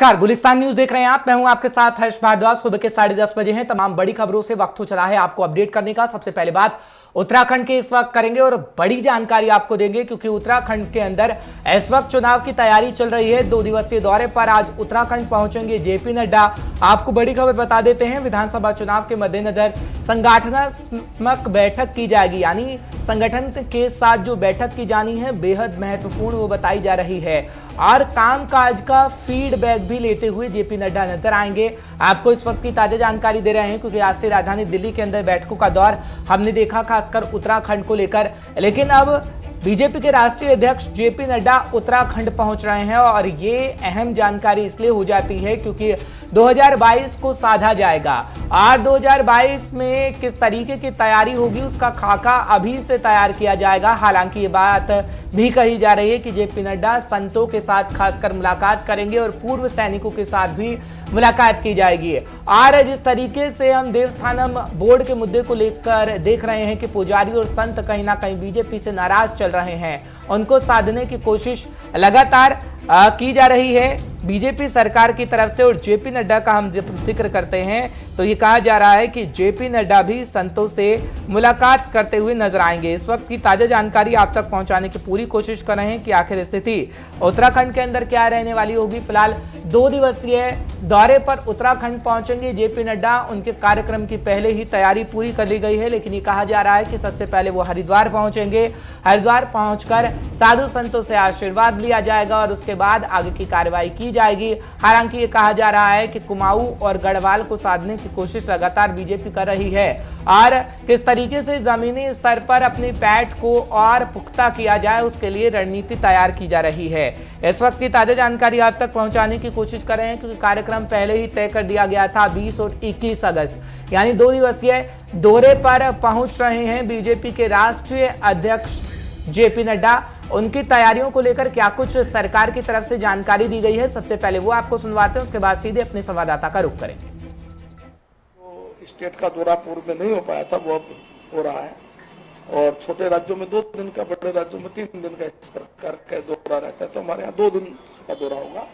नमस्कार, गुलिस्तान न्यूज देख रहे हैं आप। मैं हूं आपके साथ हर्ष भारद्वाज। सुबह के 10:30 बजे हैं। तमाम बड़ी खबरों से वक्त हो चला है आपको अपडेट करने का। सबसे पहले बात उत्तराखंड के इस वक्त करेंगे और बड़ी जानकारी आपको देंगे, क्योंकि उत्तराखंड के अंदर इस वक्त चुनाव की तैयारी चल रही है। 2 दिवसीय दौरे पर आज उत्तराखंड पहुंचेंगे जेपी नड्डा। आपको बड़ी खबर बता देते हैं, विधानसभा चुनाव के मद्देनजर संगठनात्मक बैठक की जाएगी, यानी संगठन के साथ जो बैठक की जानी है बेहद महत्वपूर्ण वो बताई जा रही है। और कामकाज का फीडबैक भी लेते हुए जेपी नड्डा नजर आएंगे। आपको इस वक्त की ताजा जानकारी दे रहे हैं, क्योंकि आज से राजधानी दिल्ली के अंदर बैठकों का दौर हमने देखा, खासकर उत्तराखंड को लेकर। लेकिन अब बीजेपी के राष्ट्रीय अध्यक्ष जेपी नड्डा उत्तराखंड पहुंच रहे हैं और ये अहम जानकारी इसलिए हो जाती है क्योंकि 2022 को साधा जाएगा और 2022 में किस तरीके की तैयारी होगी उसका खाका अभी से तैयार किया जाएगा। हालांकि ये बात भी कही जा रही है कि जेपी नड्डा संतों के साथ खासकर मुलाकात करेंगे और पूर्व सैनिकों के साथ भी मुलाकात की जाएगी। और जिस तरीके से हम देवस्थानम बोर्ड के मुद्दे को लेकर देख रहे हैं कि पुजारी और संत कहीं ना कहीं बीजेपी से नाराज चल रहे हैं, उनको साधने की कोशिश लगातार की जा रही है बीजेपी सरकार की तरफ से। और जेपी नड्डा का हम जिक्र करते हैं तो ये कहा जा रहा है कि जेपी नड्डा भी संतों से मुलाकात करते हुए नजर आएंगे। इस वक्त की ताजा जानकारी आप तक पहुंचाने की पूरी कोशिश कर रहे हैं कि आखिर स्थिति उत्तराखंड के अंदर क्या रहने वाली होगी। फिलहाल 2 दिवसीय दौरे पर उत्तराखंड पहुंचेंगे जेपी नड्डा। उनके कार्यक्रम की पहले ही तैयारी पूरी कर ली गई है, लेकिन ये कहा जा रहा है कि सबसे पहले वो हरिद्वार पहुंचेंगे। हरिद्वार पहुंचकर साधु संतों से आशीर्वाद लिया जाएगा और उसके बाद आगे की कार्रवाई की जाएगी। हालांकि ये कहा जा रहा है कि कुमाऊं और गढ़वाल को साधने की कोशिश लगातार बीजेपी कर रही है और किस तरीके से जमीनी स्तर पर अपनी पैठ को और पुख्ता किया जाए उसके लिए रणनीति तैयार की जा रही है। इस वक्त की ताजा जानकारी आप तक पहुंचाने की कोशिश कर रहे हैं, क्योंकि कार्यक्रम पहले ही तय कर दिया गया था 20 और 21 अगस्त, यानी 2 दिवसीय दौरे पर पहुंच रहे हैं बीजेपी के राष्ट्रीय अध्यक्ष जेपी नड्डा। उनकी तैयारियों को लेकर क्या कुछ सरकार की तरफ से जानकारी दी गई है, सबसे पहले वो आपको सुनवाते हैं, उसके बाद सीधे अपने संवाददाता का रुख करें। तो स्टेट का दौरा पूर्व में नहीं हो पाया था, वो अब हो रहा है और छोटे राज्यों में 2 दिन का, बड़े राज्यों में 3 दिन का इस प्रकार का दौरा रहता है। तो हमारे यहाँ 2 दिन का दौरा होगा।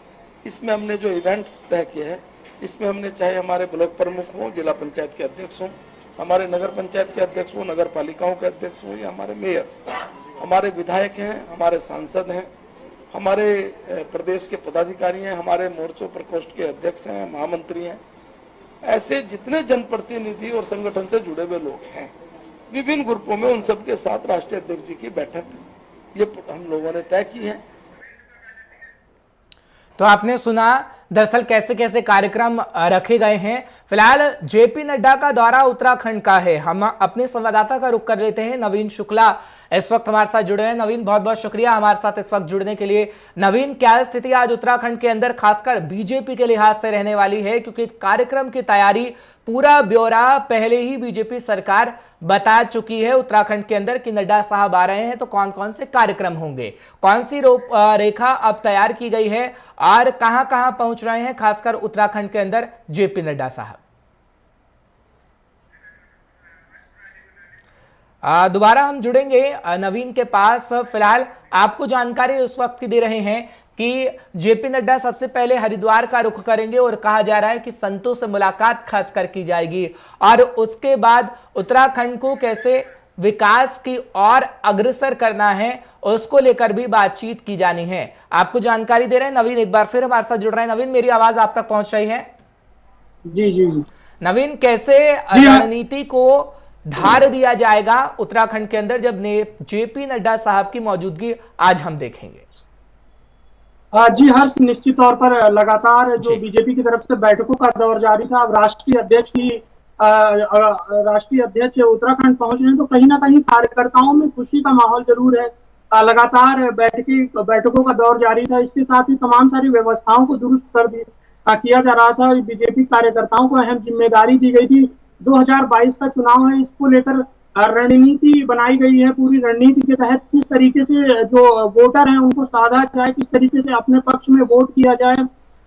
इसमें हमने जो इवेंट्स तय किए हैं, इसमें हमने चाहे हमारे ब्लॉक प्रमुख हों, जिला पंचायत के अध्यक्ष हों, हमारे नगर पंचायत के अध्यक्ष हों, नगर पालिकाओं के अध्यक्ष हों या हमारे मेयर, हमारे विधायक हैं, हमारे सांसद हैं, हमारे प्रदेश के पदाधिकारी हैं, हमारे मोर्चों प्रकोष्ठ के अध्यक्ष हैं, महामंत्री हैं, ऐसे जितने जनप्रतिनिधि और संगठन से जुड़े हुए लोग हैं विभिन्न ग्रुपों में, उन सबके साथ राष्ट्रीय अध्यक्ष जी की बैठक ये हम लोगों ने तय की है। तो आपने सुना दरअसल कैसे कैसे कार्यक्रम रखे गए हैं। फिलहाल जेपी नड्डा का दौरा उत्तराखंड का है। हम अपने संवाददाता का रुख कर लेते हैं। नवीन शुक्ला इस वक्त हमारे साथ जुड़े हैं। नवीन, बहुत बहुत शुक्रिया हमारे साथ इस वक्त जुड़ने के लिए। नवीन, क्या स्थिति आज उत्तराखंड के अंदर खासकर बीजेपी के लिहाज से रहने वाली है, क्योंकि कार्यक्रम की तैयारी पूरा ब्यौरा पहले ही बीजेपी सरकार बता चुकी है उत्तराखंड के अंदर कि नड्डा साहब आ रहे हैं, तो कौन कौन से कार्यक्रम होंगे, कौन सी रेखा अब तैयार की गई है और कहां कहां पहुंच रहे हैं खासकर उत्तराखंड के अंदर जेपी नड्डा साहब। दोबारा हम जुड़ेंगे नवीन के पास। फिलहाल आपको जानकारी उस वक्त की दे रहे हैं कि जेपी नड्डा सबसे पहले हरिद्वार का रुख करेंगे और कहा जा रहा है कि संतों से मुलाकात खासकर की जाएगी और उसके बाद उत्तराखंड को कैसे विकास की और अग्रसर करना है उसको लेकर भी बातचीत की जानी है। आपको जानकारी दे रहे हैं नवीन, एक बार फिर हमारे साथ जुड़ रहे हैं। नवीन, मेरी आवाज आप तक पहुंच रही है? जी जी जी। नवीन, कैसे रणनीति को धार दिया जाएगा उत्तराखंड के अंदर जब जेपी नड्डा साहब की मौजूदगी आज हम देखेंगे? जी हर्ष, निश्चित तौर पर लगातार जो बीजेपी की तरफ से बैठकों का दौर जारी था, अब राष्ट्रीय अध्यक्ष उत्तराखंड पहुंच रहे हैं, तो कहीं ना कहीं कार्यकर्ताओं में खुशी का माहौल जरूर है। लगातार बैठकों का दौर जारी था। इसके साथ ही तमाम सारी व्यवस्थाओं को दुरुस्त किया जा रहा था। बीजेपी कार्यकर्ताओं को अहम जिम्मेदारी दी गई थी। 2022 का चुनाव है, इसको लेकर रणनीति बनाई गई है। पूरी रणनीति के तहत किस तरीके से जो वोटर हैं उनको साधा जाए, किस तरीके से अपने पक्ष में वोट किया जाए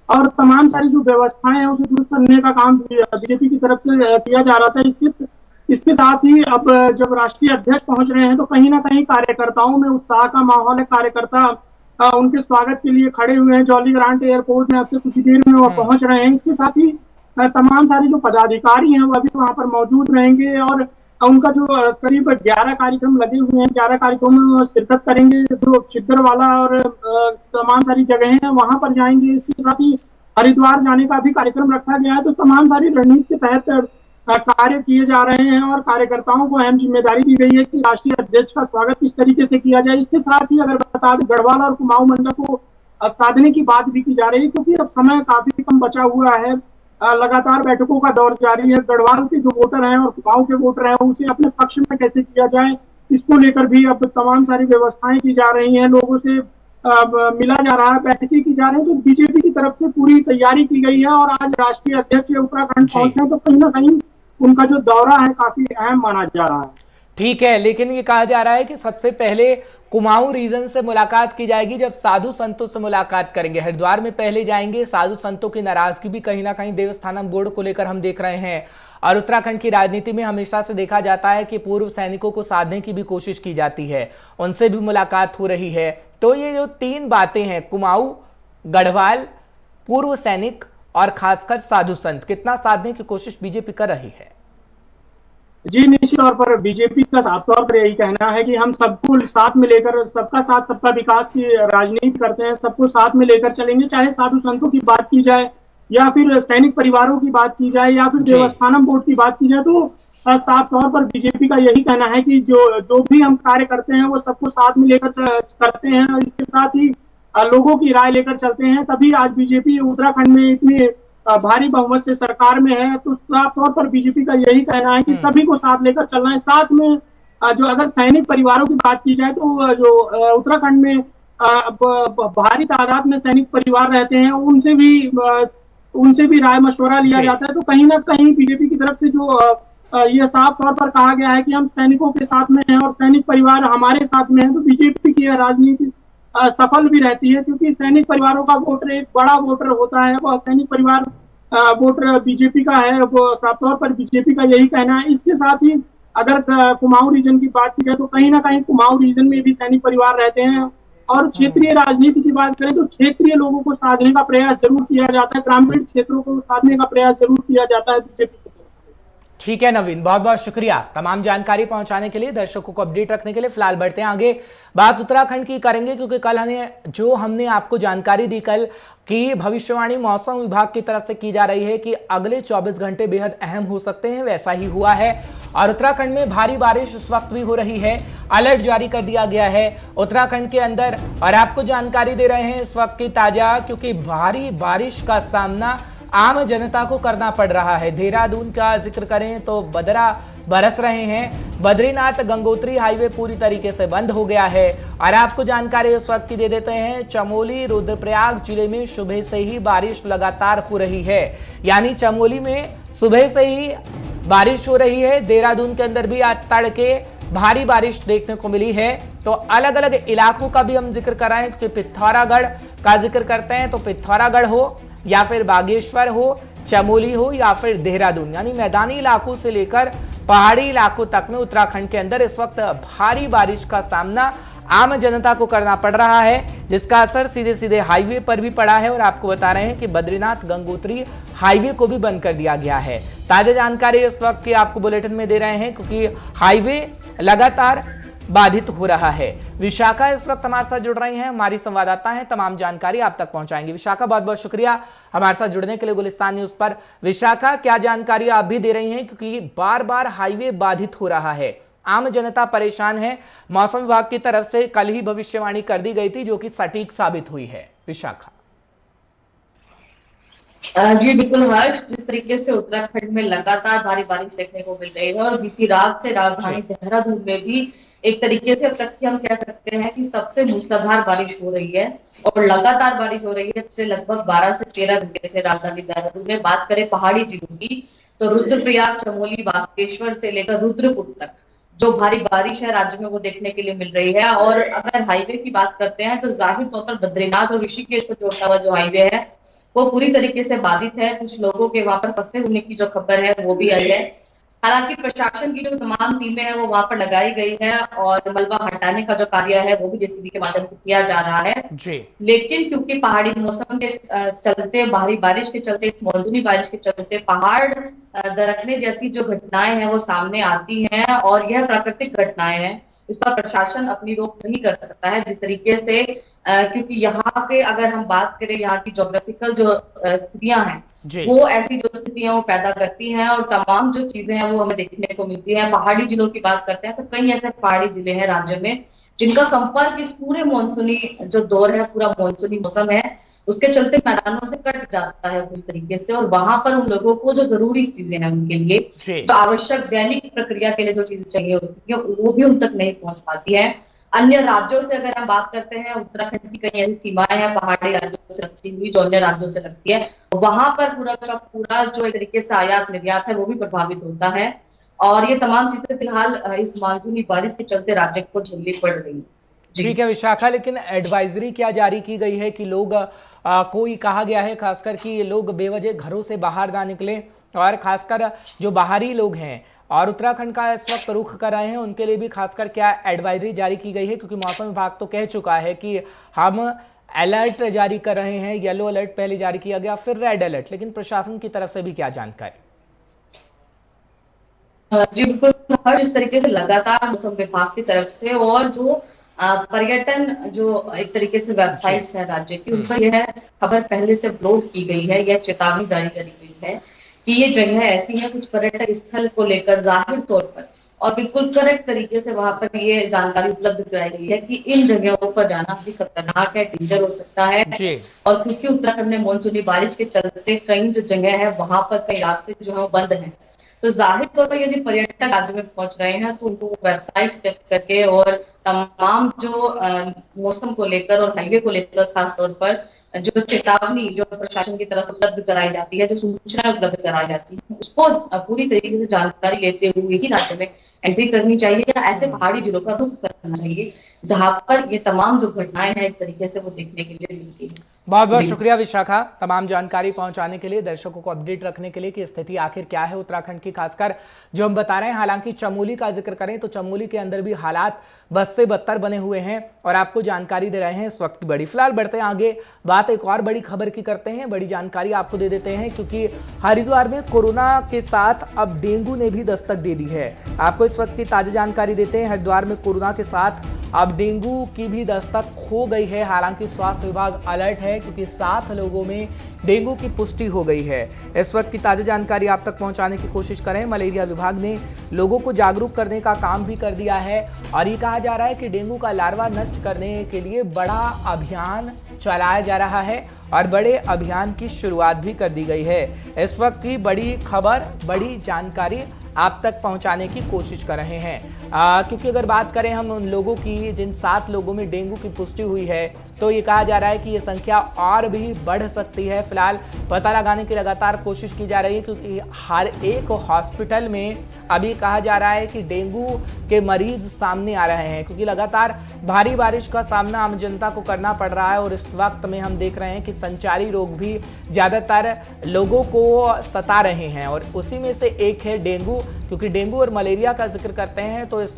और तमाम सारी जो व्यवस्थाएं हैं उसे दुरुस्त करने का काम बीजेपी की तरफ से किया जा रहा था। इसके साथ ही अब जब राष्ट्रीय अध्यक्ष पहुंच रहे हैं तो कहीं ना कहीं कार्यकर्ताओं में उत्साह का माहौल है। कार्यकर्ता उनके स्वागत के लिए खड़े हुए हैं जॉली ग्रांट एयरपोर्ट में। अब से कुछ ही देर में वो पहुंच रहे हैं। इसके साथ ही तमाम सारे जो पदाधिकारी हैं वो अभी वहां पर मौजूद रहेंगे और उनका जो करीब 11 कार्यक्रम लगे हुए हैं, 11 कार्यक्रमों में शिरकत करेंगे। जो छिद्रवाला और तमाम सारी जगह हैं वहां पर जाएंगे। इसके साथ ही हरिद्वार जाने का भी कार्यक्रम रखा गया है। तो तमाम सारी रणनीति के तहत कार्य किए जा रहे हैं और कार्यकर्ताओं को अहम जिम्मेदारी दी गई है कि राष्ट्रीय अध्यक्ष का स्वागत किस तरीके से किया जाए। इसके साथ ही अगर बता दें, गढ़वाल और कुमाऊं मंडल को साधने की बात भी की जा रही है, क्योंकि अब समय काफी कम बचा हुआ है। लगातार बैठकों का दौर जारी है। गढ़वाल के जो वोटर हैं और कुमाऊं के वोटर हैं उसे अपने पक्ष में कैसे किया जाए, इसको लेकर भी अब तमाम सारी व्यवस्थाएं की जा रही हैं। लोगों से मिला जा रहा है, बैठकें की जा रही है। तो बीजेपी की तरफ से पूरी तैयारी की गई है और आज राष्ट्रीय अध्यक्ष उत्तराखंड पहुंचे हैं, तो कहीं ना कहीं उनका जो दौरा है काफी अहम माना जा रहा है। ठीक है, लेकिन ये कहा जा रहा है कि सबसे पहले कुमाऊं रीजन से मुलाकात की जाएगी, जब साधु संतों से मुलाकात करेंगे। हरिद्वार में पहले जाएंगे। साधु संतों की नाराजगी भी कहीं ना कहीं देवस्थानम बोर्ड को लेकर हम देख रहे हैं और उत्तराखंड की राजनीति में हमेशा से देखा जाता है कि पूर्व सैनिकों को साधने की भी कोशिश की जाती है, उनसे भी मुलाकात हो रही है। तो ये जो तीन बातें हैं, कुमाऊं, गढ़वाल, पूर्व सैनिक और खासकर साधु संत, कितना साधने की कोशिश बीजेपी कर रही है? जी, निश्चित तौर पर बीजेपी का साफ तौर पर यही कहना है कि हम सबको साथ में लेकर, सबका साथ सबका विकास की राजनीति करते हैं, सबको साथ में लेकर चलेंगे। चाहे साधु संतों की बात की जाए या फिर सैनिक परिवारों की बात की जाए या फिर देवस्थानम बोर्ड की बात की जाए, तो साफ तौर पर बीजेपी का यही कहना है कि जो भी हम कार्य करते हैं वो सबको साथ में लेकर करते हैं और इसके साथ ही लोगों की राय लेकर चलते हैं। तभी आज बीजेपी उत्तराखंड में इतनी भारी बहुमत से सरकार में है। तो साफ तौर पर बीजेपी का यही कहना है कि सभी को साथ लेकर चलना है। साथ में जो अगर सैनिक परिवारों की बात की जाए तो जो उत्तराखंड में भारी तादाद में सैनिक परिवार रहते हैं, उनसे भी राय मशवरा लिया जाता है। तो कहीं ना कहीं बीजेपी की तरफ से जो ये साफ तौर पर कहा गया है कि हम सैनिकों के साथ में हैं और सैनिक परिवार हमारे साथ में है, तो बीजेपी की राजनीति सफल भी रहती है, क्योंकि सैनिक परिवारों का वोटर एक बड़ा वोटर होता है। वह सैनिक परिवार वोटर बीजेपी का है, वो साफ तौर पर बीजेपी का यही कहना है। इसके साथ ही अगर कुमाऊं रीजन की बात की जाए तो कहीं ना कहीं कुमाऊं रीजन में भी सैनिक परिवार रहते हैं और क्षेत्रीय राजनीति की बात करें तो क्षेत्रीय लोगों को साधने का प्रयास जरूर किया जाता है, ग्रामीण क्षेत्रों को साधने का प्रयास जरूर किया जाता है बीजेपी। ठीक है नवीन, बहुत बहुत शुक्रिया तमाम जानकारी पहुंचाने के लिए, दर्शकों को अपडेट रखने के लिए। फिलहाल बढ़ते हैं आगे, बात उत्तराखंड की करेंगे, क्योंकि कल हमने आपको जानकारी दी कल कि भविष्यवाणी मौसम विभाग की तरफ से की जा रही है कि अगले 24 घंटे बेहद अहम हो सकते हैं। वैसा ही हुआ है और उत्तराखंड में भारी बारिश इस वक्त भी हो रही है। अलर्ट जारी कर दिया गया है उत्तराखंड के अंदर और आपको जानकारी दे रहे हैं इस वक्त की ताजा, क्योंकि भारी बारिश का सामना आम जनता को करना पड़ रहा है। देहरादून का जिक्र करें तो बदरा बरस रहे हैं। बद्रीनाथ गंगोत्री हाईवे पूरी तरीके से बंद हो गया है और आपको जानकारी इस वक्त की दे देते हैं। चमोली रुद्रप्रयाग जिले में सुबह से ही बारिश लगातार हो रही है, यानी चमोली में सुबह से ही बारिश हो रही है। देहरादून के अंदर भी आज तड़के भारी बारिश देखने को मिली है। तो अलग अलग इलाकों का भी हम जिक्र कराएं कि पिथौरागढ़ का जिक्र करते हैं तो पिथौरागढ़ हो या फिर बागेश्वर हो, चमोली हो या फिर देहरादून, यानी मैदानी इलाकों से लेकर पहाड़ी इलाकों तक में उत्तराखंड के अंदर इस वक्त भारी बारिश का सामना आम जनता को करना पड़ रहा है, जिसका असर सीधे सीधे हाईवे पर भी पड़ा है। और आपको बता रहे हैं कि बद्रीनाथ गंगोत्री हाईवे को भी बंद कर दिया गया है। ताजा जानकारी इस वक्त की आपको बुलेटिन में दे रहे हैं, क्योंकि हाईवे लगातार बाधित हो रहा है। विशाखा इस वक्त हमारे साथ जुड़ रही हैं, हमारी संवाददाता हैं, तमाम जानकारी आप तक पहुंचाएंगे। विशाखा, बहुत बहुत शुक्रिया हमारे साथ जुड़ने के लिए गुलिस्तान न्यूज पर। विशाखा, क्या जानकारी आप भी दे रही हैं, क्योंकि बार बार हाईवे बाधित हो रहा है, आम जनता परेशान है। मौसम विभाग की तरफ से कल ही भविष्यवाणी कर दी गई थी जो कि सटीक साबित हुई है। विशाखा जी बिल्कुल हर्ष, जिस तरीके से उत्तराखंड में लगातार भारी बारिश देखने को मिल रही है और बीती रात से राजधानी देहरादून में भी एक तरीके से अब तक की हम कह सकते हैं कि सबसे मूसलाधार बारिश हो रही है और लगातार बारिश हो रही है पिछले लगभग 12 से 13 घंटे से राजधानी देहरादून में। बात करें पहाड़ी जिलों की तो रुद्रप्रयाग, चमोली, बागेश्वर से लेकर रुद्रपुर तक जो भारी बारिश है राज्य में वो देखने के लिए मिल रही है। और अगर हाईवे की बात करते हैं तो जाहिर तौर पर बद्रीनाथ और ऋषिकेश को जोड़ता हुआ जो हाईवे है वो पूरी तरीके से बाधित है। कुछ लोगों के वहां पर फंसे होने की जो खबर है वो भी आई है। हालांकि प्रशासन की जो तमाम टीमें हैं वो वहां पर लगाई गई है और मलबा हटाने का जो कार्य है वो भी जेसीबी के माध्यम से किया जा रहा है। जी। लेकिन क्योंकि पहाड़ी मौसम के चलते, भारी बारिश के चलते, इस मानसूनी बारिश के चलते पहाड़ दरकने जैसी जो घटनाएं हैं वो सामने आती हैं और यह प्राकृतिक घटनाएं हैं, इस पर प्रशासन अपनी रोक नहीं कर सकता है जिस तरीके से क्योंकि यहाँ के अगर हम बात करें यहाँ की ज्योग्राफिकल जो स्थितियां हैं वो ऐसी जो स्थितियां वो पैदा करती हैं और तमाम जो चीजें हैं वो हमें देखने को मिलती है। पहाड़ी जिलों की बात करते हैं तो कई ऐसे पहाड़ी जिले हैं राज्य में जिनका संपर्क इस पूरे मानसूनी जो दौर है, पूरा मानसूनी मौसम है, उसके चलते मैदानों से कट जाता है पूरी तरीके से और वहां पर उन लोगों को जो जरूरी चीजें हैं उनके लिए, जो आवश्यक दैनिक प्रक्रिया के लिए जो चीजें चाहिए होती है वो भी उन तक नहीं पहुंच पाती है। अन्य राज्यों से अगर हम बात करते हैं, उत्तराखंड की कई ऐसी सीमाएं हैं पहाड़ी राज्यों से लगती हुई जो अन्य राज्यों से लगती है, वहां पर पूरा का पूरा जो एक तरीके से आयात निर्यात है वो भी प्रभावित होता है और ये तमाम चीजें फिलहाल इस मानसूनी बारिश के चलते राज्य को झेलनी पड़ रही है। ठीक है विशाखा, लेकिन एडवाइजरी क्या जारी की गई है कि लोग कोई कहा गया है खासकर कि लोग बेवजह घरों से बाहर ना निकलें और खासकर जो बाहरी लोग हैं और उत्तराखंड का इस वक्त रुख कर रहे हैं उनके लिए भी खासकर क्या एडवाइजरी जारी की गई है? क्योंकि मौसम विभाग तो कह चुका है कि हम अलर्ट जारी कर रहे हैं, येलो अलर्ट पहले जारी किया गया फिर रेड अलर्ट, लेकिन प्रशासन की तरफ से भी क्या जानकारी? जी बिल्कुल, हर जिस तरीके से लगातार मौसम विभाग की तरफ से और जो पर्यटन जो एक तरीके से वेबसाइट्स है राज्य की, उन पर यह खबर पहले से अपलोड की गई है, यह चेतावनी जारी करी गई है कि ये जगह ऐसी है कुछ पर्यटक स्थल को लेकर जाहिर तौर पर और बिल्कुल करेक्ट तरीके से वहां पर ये जानकारी उपलब्ध कराई गई है कि इन जगहों पर जाना भी खतरनाक है, डेंजर हो सकता है और क्योंकि उत्तराखंड में मानसूनी बारिश के चलते कई जो जगह है वहां पर कई रास्ते जो है वो बंद हैं, तो जाहिर तौर पर यदि पर्यटक राज्य में पहुंच रहे हैं तो उनको वेबसाइट चेक करके और तमाम जो मौसम को लेकर और हाईवे को लेकर खास तौर पर जो चेतावनी जो प्रशासन की तरफ उपलब्ध कराई जाती है, जो सूचना उपलब्ध कराई जाती है, उसको पूरी तरीके से जानकारी लेते हुए ही राज्य में एंट्री करनी चाहिए या ऐसे पहाड़ी जिलों का रुख करना चाहिए जहां पर ये तमाम जो घटनाएं हैं एक तरीके से वो देखने के लिए मिलती है। बहुत बहुत शुक्रिया विशाखा, तमाम जानकारी पहुंचाने के लिए, दर्शकों को अपडेट रखने के लिए कि स्थिति आखिर क्या है उत्तराखंड की, खासकर जो हम बता रहे हैं। हालांकि चमोली का जिक्र करें तो चमोली के अंदर भी हालात बद से बदतर बने हुए हैं और आपको जानकारी दे रहे हैं इस वक्त की बड़ी। फिलहाल बढ़ते हैं आगे, बात एक और बड़ी खबर की करते हैं, बड़ी जानकारी आपको दे देते हैं क्योंकि हरिद्वार में कोरोना के साथ अब डेंगू ने भी दस्तक दे दी है। आपको इस वक्त की ताजा जानकारी देते हैं, हरिद्वार में कोरोना के साथ अब डेंगू की भी दस्तक हो गई है। हालांकि स्वास्थ्य विभाग अलर्ट है क्योंकि 7 लोगों में डेंगू की पुष्टि हो गई है। इस वक्त की ताजा जानकारी आप तक पहुंचाने की कोशिश करें। मलेरिया विभाग ने लोगों को जागरूक करने का काम भी कर दिया है और ये कहा जा रहा है कि डेंगू का लार्वा नष्ट करने के लिए बड़ा अभियान चलाया जा रहा है और बड़े अभियान की शुरुआत भी कर दी गई है। इस वक्त की बड़ी खबर, बड़ी जानकारी आप तक पहुंचाने की कोशिश कर रहे हैं क्योंकि अगर बात करें हम उन लोगों की जिन 7 लोगों में डेंगू की पुष्टि हुई है तो ये कहा जा रहा है कि ये संख्या और भी बढ़ सकती है। फिलहाल पता लगाने की लगातार कोशिश की जा रही है क्योंकि हर एक हॉस्पिटल में अभी कहा जा रहा है कि डेंगू के मरीज सामने आ रहे हैं क्योंकि लगातार भारी बारिश का सामना आम जनता को करना पड़ रहा है और इस वक्त में हम देख रहे हैं कि संचारी रोग भी ज़्यादातर लोगों को सता रहे हैं और उसी में से एक है डेंगू। क्योंकि डेंगू और मलेरिया का जिक्र करते हैं तो इस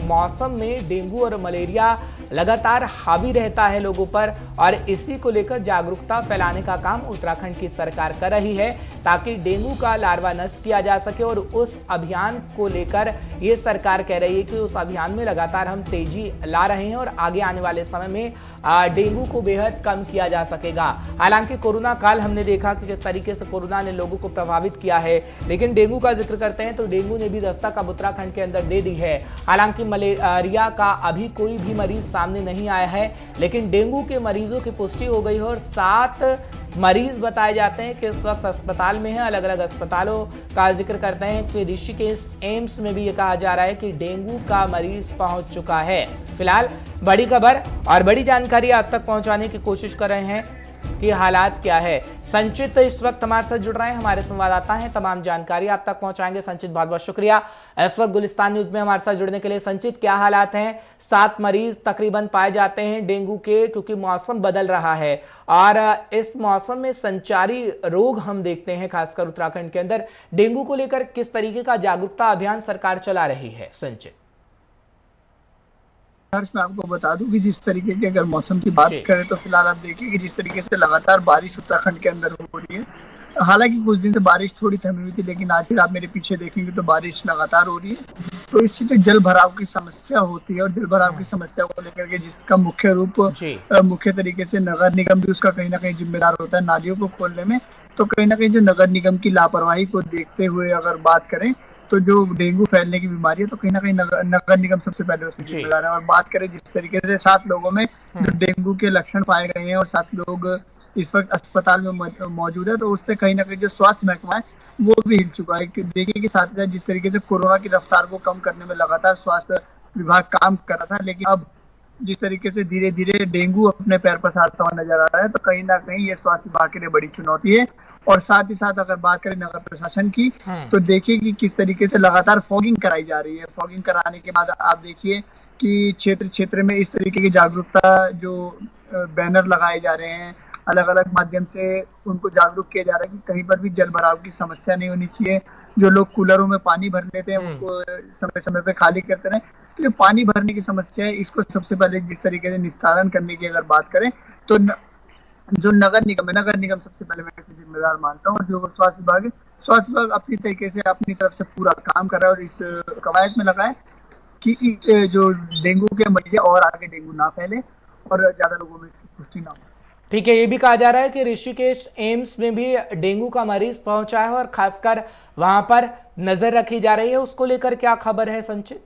मौसम में डेंगू और मलेरिया लगातार हावी रहता है लोगों पर और इसी को लेकर जागरूकता फैलाने का काम उत्तराखंड की सरकार कर रही है ताकि डेंगू का लार्वा नष्ट किया जा सके और उस अभियान को लेकर ये सरकार कह रही है कि उस अभियान में लगातार हम तेजी ला रहे हैं और आगे आने वाले समय में डेंगू को बेहद कम किया जा सकेगा। हालांकि कोरोना काल हमने देखा कि किस तरीके से कोरोना ने लोगों को प्रभावित किया है, लेकिन डेंगू का जिक्र करते हैं तो डेंगू ने भी दस्तक अब उत्तराखंड के अंदर दे दी है। हालांकि मलेरिया का अभी कोई भी मरीज सामने नहीं आया है, लेकिन डेंगू के मरीजों की पुष्टि हो गई है और 7 मरीज बताए जाते हैं कि इस वक्त अस्पताल में है। अलग अलग अस्पतालों का जिक्र करते हैं कि ऋषिकेश एम्स में भी ये कहा जा रहा है कि डेंगू का मरीज पहुंच चुका है। फिलहाल बड़ी खबर और बड़ी जानकारी आप तक पहुंचाने की कोशिश कर रहे हैं। कि हालात क्या है। संचित इस वक्त हमारे साथ जुड़ रहे हैं, हमारे संवाददाता हैं, तमाम जानकारी आप तक पहुंचाएंगे। संचित बहुत बहुत शुक्रिया इस वक्त गुलिस्तान न्यूज में हमारे साथ जुड़ने के लिए। संचित, क्या हालात हैं? 7 मरीज तकरीबन पाए जाते हैं डेंगू के, क्योंकि मौसम बदल रहा है और इस मौसम में संचारी रोग हम देखते हैं खासकर उत्तराखंड के अंदर। डेंगू को लेकर किस तरीके का जागरूकता अभियान सरकार चला रही है? संचित मैं आपको बता दूं कि जिस तरीके की अगर मौसम की बात करें तो फिलहाल आप देखिए कि जिस तरीके से लगातार बारिश उत्तराखंड के अंदर हो रही है। हालांकि कुछ दिन से बारिश थोड़ी थमी हुई थी, लेकिन आज फिर आप मेरे पीछे देखेंगे तो बारिश लगातार हो रही है। तो इससे तो जल भराव की समस्या होती है और जल भराव की समस्या को लेकर के जिसका मुख्य रूप मुख्य तरीके से नगर निगम भी उसका कहीं ना कहीं जिम्मेदार होता है नालियों को खोलने में। तो कहीं ना कहीं जो नगर निगम की लापरवाही को देखते हुए अगर बात करें तो जो डेंगू फैलने की बीमारी है तो कहीं ना कहीं नगर निगम सबसे पहले उसकी जिम्मेदार है। और बात करें जिस तरीके से 7 लोगों में जो डेंगू के लक्षण पाए गए हैं और 7 लोग इस वक्त अस्पताल में मौजूद है, तो उससे कहीं ना कहीं जो स्वास्थ्य महकमा है वो भी हिल चुका है। देखिए कि साथ ही साथ जिस तरीके से कोरोना की रफ्तार को कम करने में लगातार स्वास्थ्य विभाग काम कर रहा था, लेकिन अब जिस तरीके से धीरे धीरे डेंगू अपने पैर पसारता हुआ नजर आ रहा है, तो कहीं ना कहीं ये स्वास्थ्य विभाग के लिए बड़ी चुनौती है। और साथ ही साथ अगर बात करें नगर प्रशासन की, तो देखिए कि किस तरीके से लगातार फॉगिंग कराई जा रही है। फॉगिंग कराने के बाद आप देखिए कि क्षेत्र क्षेत्र में इस तरीके की जागरूकता जो बैनर लगाए जा रहे हैं, अलग अलग माध्यम से उनको जागरूक किया जा रहा है कि कहीं पर भी जल भराव की समस्या नहीं होनी चाहिए। जो लोग कूलरों में पानी भर लेते हैं उनको समय समय पे खाली करते रहे। तो ये पानी भरने की समस्या है, इसको सबसे पहले जिस तरीके से निस्तारण करने की अगर बात करें तो जो नगर निगम है, नगर निगम सबसे पहले मैं इसमें जिम्मेदार मानता हूँ। और जो स्वास्थ्य विभाग अपनी तरीके से अपनी तरफ से पूरा काम कर रहा है और इस कवायद में लगा है कि जो डेंगू के मरीज है और आगे डेंगू ना फैले और ज्यादा लोगों में इसकी पुष्टि ना हो। ठीक है, ये भी कहा जा रहा है कि ऋषिकेश एम्स में भी डेंगू का मरीज पहुंचा है और खासकर वहां पर नजर रखी जा रही है, उसको लेकर क्या खबर है? संचित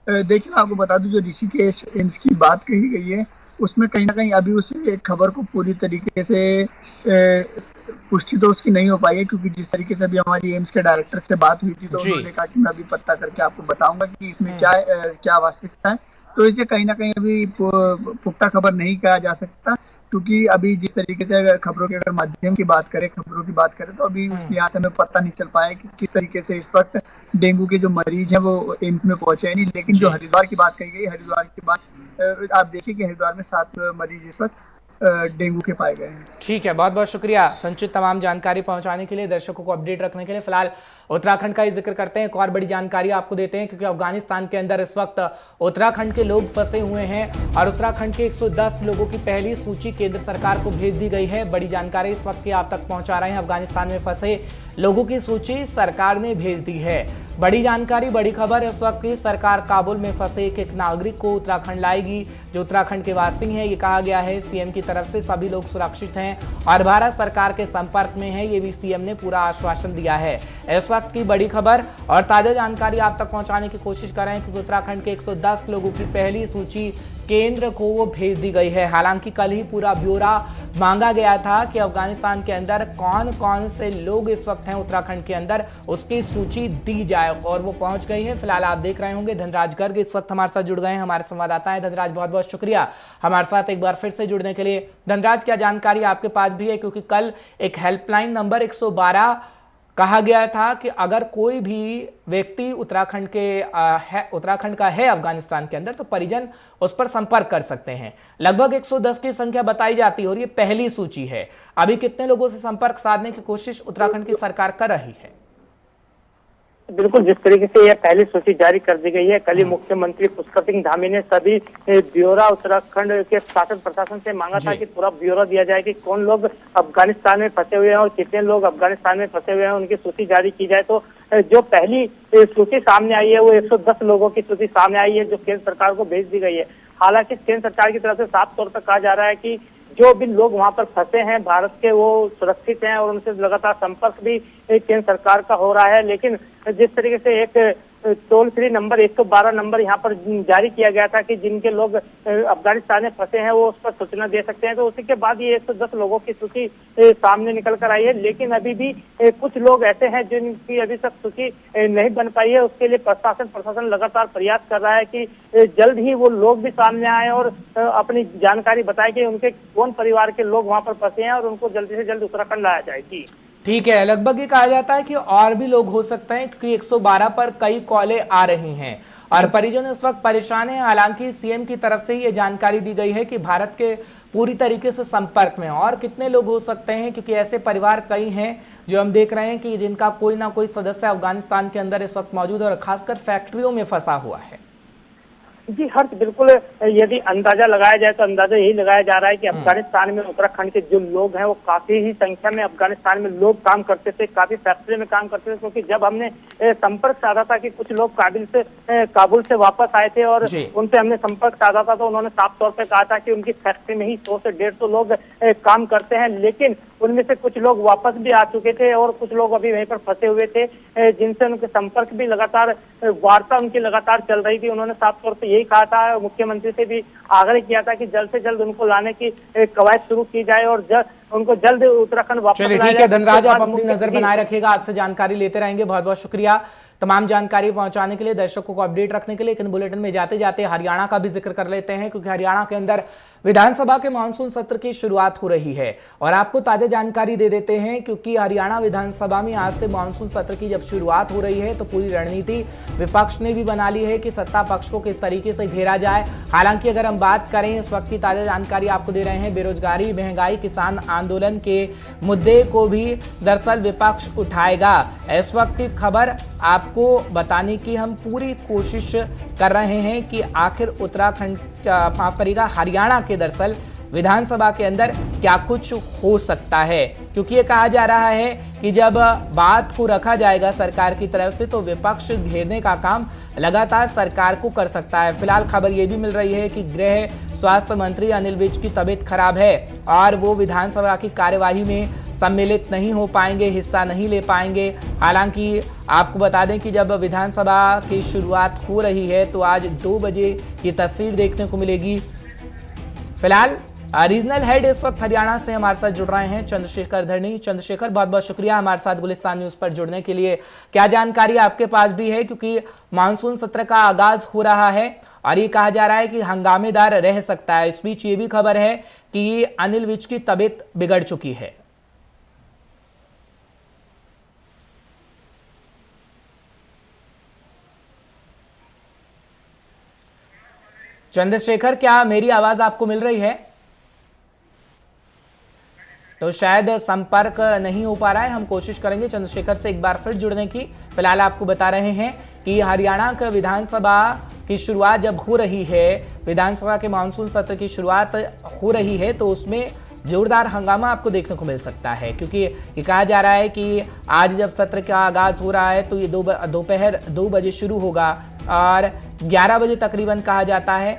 देखिए, मैं आपको बता दूं जो ऋषिकेश एम्स की बात कही गई है उसमें कहीं ना कहीं अभी उस खबर को पूरी तरीके से पुष्टि तो उसकी नहीं हो पाई है, क्योंकि जिस तरीके से अभी हमारी एम्स के डायरेक्टर से बात हुई थी तो उन्होंने कहा कि मैं अभी पता करके आपको बताऊंगा कि इसमें क्या वास्तविकता है। तो इसे कहीं ना कहीं अभी पुख्ता खबर नहीं कहा जा सकता, क्योंकि अभी जिस तरीके से खबरों के अगर माध्यम की बात करें तो अभी उस लिहाज से हमें पता नहीं चल पाया कि किस तरीके से इस वक्त डेंगू के जो मरीज हैं वो एम्स में पहुंचे नहीं। लेकिन जो हरिद्वार की बात कही गई, हरिद्वार की बात आप देखिए कि हरिद्वार में 7 मरीज इस वक्त डेंगू के पाए गए हैं। ठीक है, बहुत बहुत शुक्रिया संचित तमाम जानकारी पहुंचाने के लिए, दर्शकों को अपडेट रखने के लिए। फिलहाल उत्तराखंड का ही जिक्र करते हैं, एक और बड़ी जानकारी आपको देते हैं, क्योंकि अफगानिस्तान के अंदर इस वक्त उत्तराखंड के लोग फंसे हुए हैं और उत्तराखंड के 110 लोगों की पहली सूची केंद्र सरकार को भेज दी गई है। बड़ी जानकारी इस वक्त की आप तक पहुंचा रहे हैं, अफगानिस्तान में फंसे लोगों की सूची सरकार ने भेज दी है। बड़ी जानकारी, बड़ी खबर इस वक्त की, सरकार काबुल में फंसे एक नागरिक को उत्तराखंड लाएगी जो उत्तराखंड के वासी हैं। ये कहा गया है सीएम की तरफ से, सभी लोग सुरक्षित हैं और भारत सरकार के संपर्क में है, ये भी सीएम ने पूरा आश्वासन दिया है। इस वक्त की बड़ी खबर और ताजा जानकारी आप तक पहुंचाने की कोशिश कर रहे हैं, क्योंकि उत्तराखंड के 110 लोगों की पहली सूची केंद्र को वो भेज दी गई है। हालांकि कल ही पूरा ब्यौरा मांगा गया था कि अफगानिस्तान के अंदर कौन कौन से लोग इस वक्त हैं उत्तराखंड के अंदर, उसकी सूची दी जाए और वो पहुंच गई है। फिलहाल आप देख रहे होंगे धनराज गर्ग इस वक्त हमारे साथ जुड़ गए हैं, हमारे संवाददाता हैं। धनराज, बहुत बहुत शुक्रिया हमारे साथ एक बार फिर से जुड़ने के लिए। धनराज, क्या जानकारी आपके पास भी है, क्योंकि कल एक हेल्पलाइन नंबर 112 कहा गया था कि अगर कोई भी व्यक्ति उत्तराखंड का है अफगानिस्तान के अंदर, तो परिजन उस पर संपर्क कर सकते हैं। लगभग 110 की संख्या बताई जाती है और ये पहली सूची है। अभी कितने लोगों से संपर्क साधने की कोशिश उत्तराखंड की सरकार कर रही है? बिल्कुल, जिस तरीके से यह पहली सूची जारी कर दी गई है, कल ही मुख्यमंत्री पुष्कर सिंह धामी ने सभी ब्यौरा उत्तराखंड के शासन प्रशासन से मांगा था कि पूरा ब्यौरा दिया जाए कि कौन लोग अफगानिस्तान में फंसे हुए हैं और कितने लोग अफगानिस्तान में फंसे हुए हैं, उनकी सूची जारी की जाए। तो जो पहली सूची सामने आई है वो 110 लोगों की सूची सामने आई है, जो केंद्र सरकार को भेज दी गई है। हालांकि केंद्र सरकार की तरफ से साफ तौर पर कहा जा रहा है कि जो भी लोग वहां पर फंसे हैं भारत के, वो सुरक्षित हैं और उनसे लगातार संपर्क भी केंद्र सरकार का हो रहा है। लेकिन जिस तरीके से एक टोल फ्री नंबर 112 नंबर यहाँ पर जारी किया गया था कि जिनके लोग अफगानिस्तान में फंसे हैं वो उस पर सूचना दे सकते हैं, तो उसी के बाद ये 110 लोगों की सूची सामने निकल कर आई है। लेकिन अभी भी कुछ लोग ऐसे हैं जिनकी अभी तक सूची नहीं बन पाई है। उसके लिए प्रशासन लगातार प्रयास कर रहा है कि जल्द ही वो लोग भी सामने आए और अपनी जानकारी बताए कि उनके कौन परिवार के लोग वहां पर फंसे हैं और उनको जल्दी से जल्द उत्तराखंड लाया जाए। जी ठीक है, लगभग ये कहा जाता है कि और भी लोग हो सकते हैं क्योंकि 112 पर कई कॉलें आ रही हैं और परिजन इस वक्त परेशान हैं। हालांकि सीएम की तरफ से ही ये जानकारी दी गई है कि भारत के पूरी तरीके से संपर्क में। और कितने लोग हो सकते हैं क्योंकि ऐसे परिवार कई हैं जो हम देख रहे हैं कि जिनका कोई ना कोई सदस्य अफगानिस्तान के अंदर इस वक्त मौजूद है और खासकर फैक्ट्रियों में फंसा हुआ है। जी हर्ष, बिल्कुल यदि अंदाजा लगाया जाए तो अंदाजा यही लगाया जा रहा है कि अफगानिस्तान में उत्तराखंड के जो लोग हैं वो काफी ही संख्या में अफगानिस्तान में लोग काम करते थे, काफी फैक्ट्री में काम करते थे। क्योंकि जब हमने संपर्क साधा था कि कुछ लोग काबुल से वापस आए थे और उनसे हमने संपर्क साधा था तो उन्होंने साफ तौर पे कहा था कि उनकी फैक्ट्री में ही 100 से 150 लोग काम करते हैं। लेकिन उनमें से कुछ लोग वापस भी आ चुके थे और कुछ लोग अभी वहीं पर फंसे हुए थे जिनसे उनके संपर्क भी लगातार, वार्ता उनकी लगातार चल रही थी। उन्होंने साफ तौर पे यही कहा था, मुख्यमंत्री से भी आग्रह किया था कि जल्द से जल्द उनको लाने की कवायद शुरू की जाए और उनको जल्द उत्तराखंड वापस लाया जाए। ठीक है धनराज, आप अपनी नजर बनाए रखिएगा, आपसे जानकारी लेते रहेंगे। बहुत बहुत शुक्रिया तमाम जानकारी पहुंचाने के लिए, दर्शकों को अपडेट रखने के लिए। लेकिन बुलेटिन में जाते जाते हरियाणा का भी जिक्र कर लेते हैं क्योंकि हरियाणा के अंदर विधानसभा के मानसून सत्र की शुरुआत हो रही है और आपको ताजा जानकारी दे देते हैं क्योंकि हरियाणा विधानसभा में आज से मानसून सत्र की जब शुरुआत हो रही है तो पूरी रणनीति विपक्ष ने भी बना ली है कि सत्ता पक्ष को किस तरीके से घेरा जाए। हालांकि अगर हम बात करें इस वक्त की ताजा जानकारी आपको दे रहे हैं, बेरोजगारी, महंगाई, किसान आंदोलन के मुद्दे को भी दरअसल विपक्ष उठाएगा। इस वक्त की खबर आपको बताने की हम पूरी कोशिश कर रहे हैं कि आखिर उत्तराखंड, माफ करिएगा, हरियाणा के दरअसल विधानसभा के अंदर क्या कुछ हो सकता है। क्योंकि ये कहा जा रहा है कि जब बात को रखा जाएगा सरकार की तरफ से तो विपक्ष घेरने का काम लगातार सरकार को कर सकता है। फिलहाल खबर ये भी मिल रही है कि गृह स्वास्थ्य मंत्री अनिल विज की तबीयत खराब है और वो विधानसभा की कार्यवाही में सम्मिलित नहीं हो पाएंगे, हिस्सा नहीं ले पाएंगे। हालांकि आपको बता दें कि जब विधानसभा की शुरुआत हो रही है तो आज 2 बजे की तस्वीर देखने को मिलेगी। फिलहाल रीजनल हेड इस वक्त हरियाणा से हमारे साथ जुड़ रहे हैं, चंद्रशेखर धरनी। चंद्रशेखर, बहुत बहुत शुक्रिया हमारे साथ गुलिस्तान न्यूज पर जुड़ने के लिए। क्या जानकारी आपके पास भी है क्योंकि मानसून सत्र का आगाज हो रहा है और ये कहा जा रहा है कि हंगामेदार रह सकता है। इस बीच ये भी खबर है कि अनिल विज की तबीयत बिगड़ चुकी है। चंद्रशेखर, क्या मेरी आवाज आपको मिल रही है? तो शायद संपर्क नहीं हो पा रहा है, हम कोशिश करेंगे चंद्रशेखर से एक बार फिर जुड़ने की। फिलहाल आपको बता रहे हैं कि हरियाणा का विधानसभा की शुरुआत जब हो रही है, विधानसभा के मानसून सत्र की शुरुआत हो रही है तो उसमें जोरदार हंगामा आपको देखने को मिल सकता है क्योंकि ये कहा जा रहा है कि आज जब सत्र का आगाज हो रहा है तो ये दोपहर 2 बजे शुरू होगा और 11 बजे तकरीबन कहा जाता है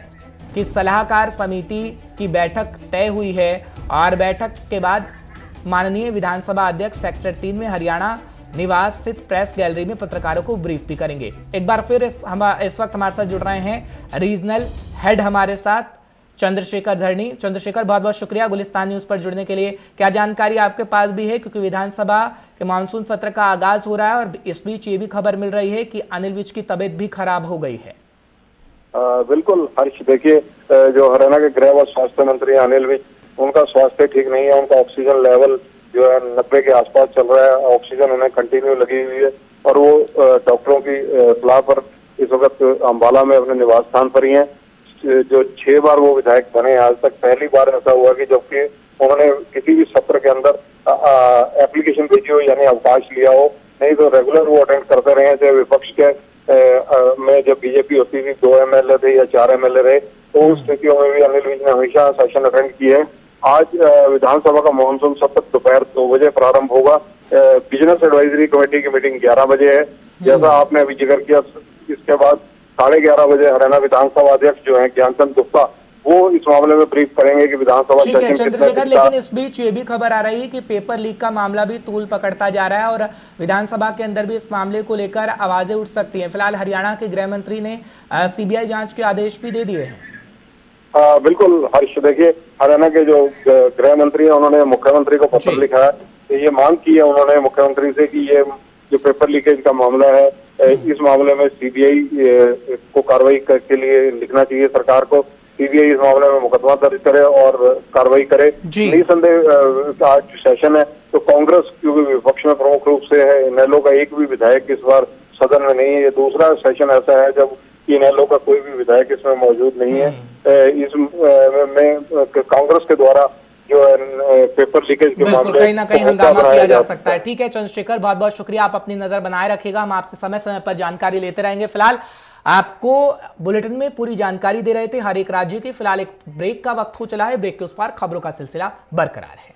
कि सलाहकार समिति की बैठक तय हुई है और बैठक के बाद माननीय विधानसभा अध्यक्ष सेक्टर 3 में हरियाणा निवास स्थित प्रेस गैलरी में पत्रकारों को ब्रीफ भी करेंगे। एक बार फिर इस वक्त हमारे साथ जुड़ रहे हैं रीजनल हेड हमारे साथ चंद्रशेखर धरनी। चंद्रशेखर, बहुत बहुत शुक्रिया गुलिस्तान न्यूज पर जुड़ने के लिए। क्या जानकारी आपके पास भी है क्योंकि विधानसभा के मानसून सत्र का आगाज हो रहा है और इस बीच ये भी खबर मिल रही है कि अनिल विज की तबीयत भी खराब हो गई है। बिल्कुल हर्ष, देखिए जो हरियाणा के गृह व स्वास्थ्य मंत्री अनिल विज, उनका स्वास्थ्य ठीक नहीं है। उनका ऑक्सीजन लेवल जो है 90 के आसपास चल रहा है, ऑक्सीजन उन्हें कंटिन्यू लगी हुई है और वो डॉक्टरों की सलाह पर इस वक्त अम्बाला में अपने निवास स्थान पर ही है। जो 6 बार वो विधायक बने, आज तक पहली बार ऐसा हुआ कि जबकि उन्होंने किसी भी सत्र के अंदर एप्लीकेशन भेजी हो यानी अवकाश लिया हो, नहीं तो रेगुलर वो अटेंड करते रहे। चाहे विपक्ष के में जब बीजेपी होती थी 2 MLA थे या 4 MLA रहे तो उस स्थितियों में भी अनिल विज ने हमेशा सेशन अटेंड किए हैं। आज विधानसभा का मानसून सत्र दोपहर 2 बजे प्रारंभ होगा। बिजनेस एडवाइजरी कमेटी की मीटिंग 11 बजे है, जैसा आपने अभी जिक्र किया। इसके बाद 11:30 बजे हरियाणा विधानसभा अध्यक्ष जो है ज्ञानचंद गुप्ता, वो इस मामले में ब्रीफ करेंगे कि विधानसभा ठीक है सेशन कितना चंद्रशेखर, लेकिन इस बीच ये भी खबर आ रही है कि पेपर लीक का मामला भी तूल पकड़ता जा रहा है और विधानसभा के अंदर भी इस मामले को लेकर आवाजें उठ सकती हैं। फिलहाल हरियाणा के गृह मंत्री ने सीबीआई जांच के आदेश भी दे दिए हैं। बिल्कुल हर्ष, देखिए हरियाणा के जो गृह मंत्री है उन्होंने मुख्यमंत्री को पत्र लिखा है, ये मांग की है उन्होंने मुख्यमंत्री से कि ये जो पेपर लीकेज का मामला है इस मामले में सीबीआई को कार्रवाई के लिए लिखना चाहिए सरकार को। सीबीआई इस मामले में मुकदमा दर्ज करे और कार्रवाई करे। निसंदेह आज सेशन है तो कांग्रेस क्योंकि विपक्ष में प्रमुख रूप से है, इनेलो का एक भी विधायक इस बार सदन में नहीं है। ये दूसरा सेशन ऐसा है जब इनेलो का कोई भी विधायक इसमें मौजूद नहीं है। इसमें कांग्रेस के द्वारा जो है पेपर लीकेज के मामले कहीं ना कहीं हंगामा किया जा सकता है। ठीक है चंद्रशेखर, बहुत बहुत शुक्रिया, आप अपनी नजर बनाए रखिएगा, हम आपसे समय समय पर जानकारी लेते रहेंगे। फिलहाल आपको बुलेटिन में पूरी जानकारी दे रहे थे हर एक राज्य की। फिलहाल एक ब्रेक का वक्त हो चला है, ब्रेक के उस पार खबरों का सिलसिला बरकरार है।